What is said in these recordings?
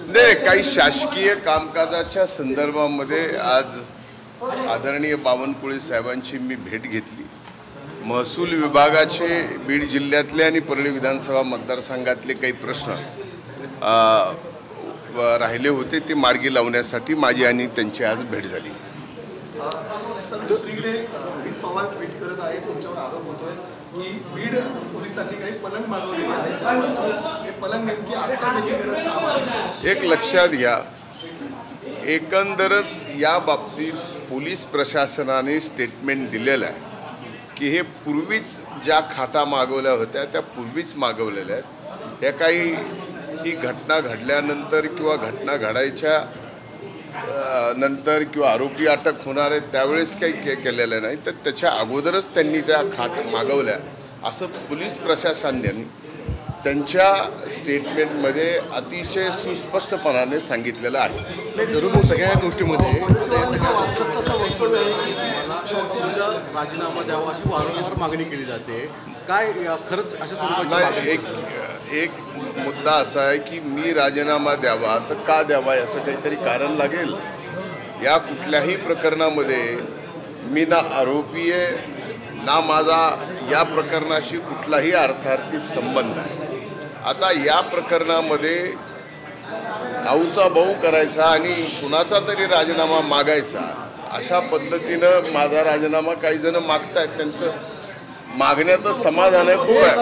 नाही, काही शासकीय कामकाजाच्या संदर्भामध्ये आज आदरणीय बावनकुळे साहेबांची मी भेट घेतली। महसूल विभागाचे बीड जिल्ह्यातले आणि परळी विधानसभा मतदारसंघातले काही प्रश्न राहिले होते ते मार्गी लावण्यासाठी माझी आणि त्यांची आज भेट झाली। दुसरीकडे अजित पवार ट्विट करत आहे, तुमच्यावर आरोप होतोय की बीड पोलिसांनी काही पलंग मागवलेले आहेत, हे पलंग नेमकी आता त्याची गरज का? एक लक्षात घ्या, एकंदरच या बाबतीत पोलीस प्रशासनाने स्टेटमेंट दिलेलं आहे की हे पूर्वीच ज्या खाता मागवल्या होत्या त्या पूर्वीच मागवलेल्या आहेत। त्या काही ही घटना घडल्यानंतर किंवा घटना घडायच्या नंतर किंवा आरोपी अटक होणार आहेत त्यावेळेस काही केलेलं नाही, तर त्याच्या अगोदरच त्यांनी त्या खाट मागवल्या असं पोलीस प्रशासनाने त्यांच्या स्टेटमेंटमध्ये अतिशय सुस्पष्टपणाने सांगितलेलं आहे। सगळ्या गोष्टीमध्ये राजीनामा द्यावा अशी वारंवार मागणी केली जाते, काय खरंच अशा स्वरूपाची? एक मुद्दा असा आहे की मी राजीनामा द्यावा तर का द्यावा याचं काहीतरी कारण लागेल। या कुठल्याही प्रकरणामध्ये मी ना आरोपी आहे ना माझा या प्रकरणाशी कुठलाही अर्थार्थी संबंध आहे। आता या प्रकरणामध्ये भाऊचा भाऊ करायचा आणि कुणाचा तरी राजीनामा मागायचा अशा पद्धतीनं माझा राजीनामा काही जण मागतायत, त्यांचं मागण्याचं समाधान आहे खूप आहे।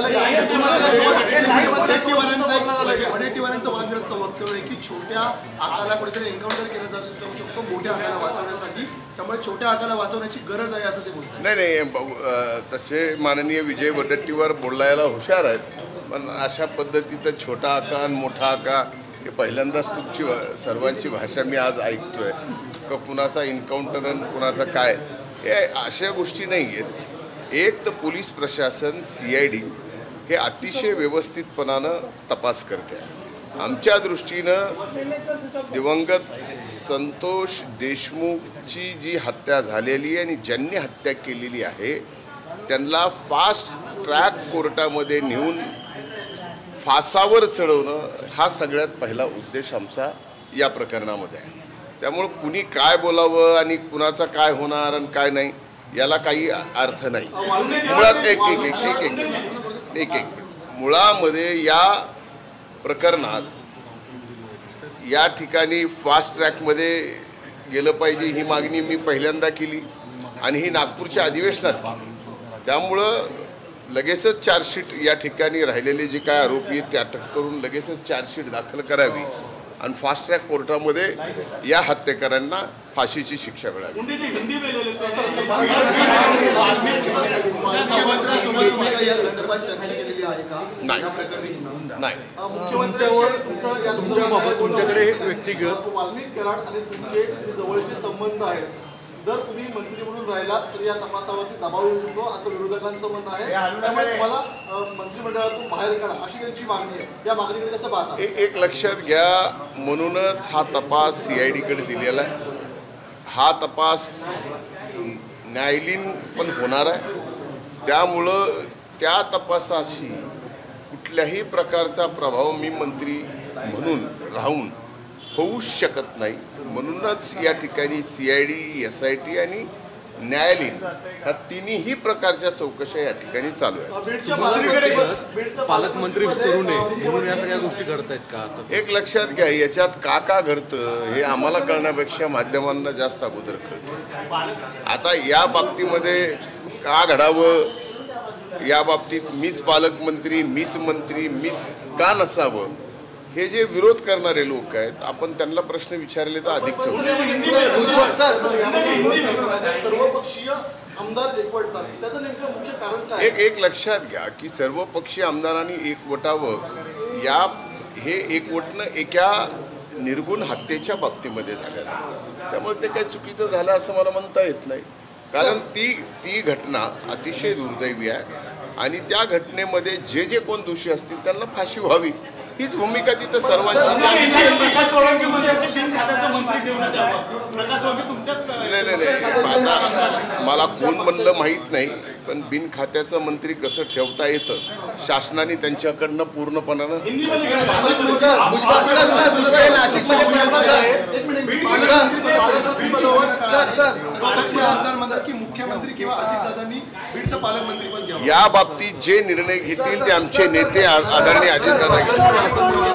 वडेट्टीवारांचं वादग्रस्त वक्तव्य आहे की छोट्या आकाला कुठेतरी एन्काउंटर केलं जाऊ शकतो मोठ्या आकाला वाचवण्यासाठी, त्यामुळे छोट्या आकाला वाचवण्याची गरज आहे असं ते बोलतात। नाही, तसे माननीय विजय वडेट्टीवार बोलायला हुशार आहेत, पण अशा पद्धतीचं छोटा आका आणि मोठा आका हे पहिल्यांदाच तुमची सर्वांची भाषा मी आज ऐकतोय का कुणाचा एन्काउंटर आणि कुणाचा काय, हे अशा गोष्टी नाही आहेत। एक तर पोलीस प्रशासन CID हे अतिशय व्यवस्थितपणानं तपास करते आहे। आमच्या दृष्टीनं दिवंगत संतोष देशमुखची जी हत्या झालेली आहे आणि ज्यांनी हत्या केलेली आहे त्यांना फास्ट ट्रॅक कोर्टामध्ये नेऊन फासावर चढवणं हा सगळ्यात पहिला उद्देश आमचा या प्रकरणामध्ये आहे। त्यामुळे कुणी काय बोलावं आणि कुणाचा काय होणार आणि काय नाही याला काही अर्थ नाही। मुळात एक मुळामध्ये या प्रकरणात या ठिकाणी फास्ट ट्रॅकमध्ये गेलं पाहिजे ही मागणी मी पहिल्यांदा केली आणि ही नागपूरच्या अधिवेशनात केली। त्यामुळं लगेचच चार्जशीट या ठिकाणी राहिलेले जे काय आरोपी आहेत ते अटक करून लगेचच चार्जशीट दाखल करावी आणि फास्ट ट्रॅक कोर्टामध्ये या हत्येकरांना फाशीची शिक्षा मिळावी। नाही, तुमच्याकडे व्यक्तिगत वाल्मिक कराड आणि तुमचे जवळचे संबंध आहेत, जर तुम्ही मंत्री म्हणून राहिला तर या तपासावरती दबाव येऊ शकतो असं विरोधकांचं म्हणणं आहे, त्यामुळे तुम्हाला मंत्रिमंडळातून बाहेर काढा अशी त्यांची मागणी आहे। या मागणीकडे कसं पाहता? एक लक्षात घ्या, म्हणूनच हा तपास CID कडे दिलेला आहे। हा तपास न्यायालयीन पण होणार आहे, त्यामुळं त्या तपासाशी कुठल्याही प्रकारचा प्रभाव मी मंत्री म्हणून राहून होऊ शकत नाही। म्हणूनच या ठिकाणी CID, SIT आणि न्यायालयीन ह्या तिन्ही प्रकारच्या चौकशा या ठिकाणी चालू आहेत। पालकमंत्री करू नये म्हणून या सगळ्या गोष्टी घडतायत का? एक लक्षात घ्या, याच्यात का घडतं हे आम्हाला कळण्यापेक्षा माध्यमांना जास्त अगोदर कळतं। आता या बाबतीमध्ये का घडावं, या बाबतीत मीच पालकमंत्री, मीच मंत्री, मीच का नसावं, हे जे विरोध करणारे लोक आहेत आपण त्यांना प्रश्न विचारले तर अधिक सर्वपक्षीय आमदार एकवटतात, त्याचं नेमकं मुख्य कारण काय? एक लक्षात घ्या की सर्वपक्षीय आमदारांनी एकवटावं, हे एकवटणं एका निर्गुण हत्येच्या बाबतीमध्ये झालेलं आहे। त्यामुळे ते काही चुकीचं झालं असं मला म्हणता येत नाही, कारण ती घटना अतिशय दुर्दैवी आहे आणि त्या घटनेमध्ये जे कोण दोषी असतील त्यांना फाशी व्हावी हीच भूमिका तिथं सर्वांची। नाही, आता मला कोण म्हणलं माहीत नाही, पण बिन खात्याचं मंत्री कसं ठेवता येतं शासनाने त्यांच्याकडनं पूर्णपणानं सर्वपक्षीय आमदार म्हणतात की मुख्यमंत्री किंवा अजितदादांनी बीडचं पालकमंत्रीपद घ्यावं. या बाबतीत जे निर्णय घेतील ते आमचे नेते आदरणीय अजितदादा घेतील.